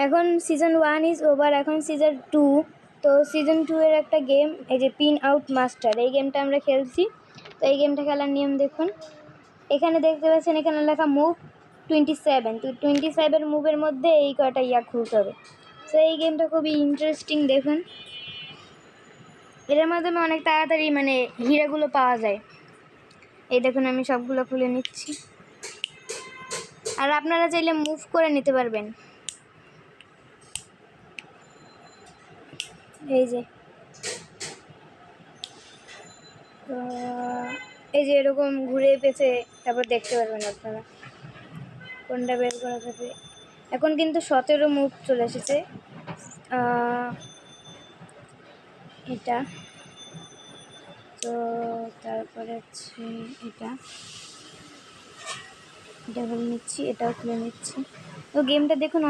এখন season 1 is over, এখন season 2। তো সিজন 2 এর একটা গেম, এই যে পিন আউট মাস্টার, এই গেমটা আমরা খেলছি। তো এই গেমটা খেলার নিয়ম দেখুন, এখানে দেখতে পাচ্ছেন এখানে লেখা মুভ 27। তো 27 মুভের মধ্যে এই কয়টা খুলতে হবে। তো এই গেমটা খুবই ইন্টারেস্টিং, দেখুন এর মাধ্যমে অনেক তাড়াতাড়ি মানে হীরাগুলো পাওয়া যায়। এই দেখুন আমি সবগুলো খুলে নিচ্ছি, আর আপনারা চাইলে মুভ করে নিতে পারবেন। এই যে এই যে এরকম ঘুরে পেছে তারপর দেখতে পারবেন আপনারা কোনটা বের করা যাবে। এখন কিন্তু 17 মুভ চলে এসেছে। এটা তো তারপরে হচ্ছে এটা খুলে নিচ্ছি, এটাও খুলে নিচ্ছি। তো গেমটা দেখুন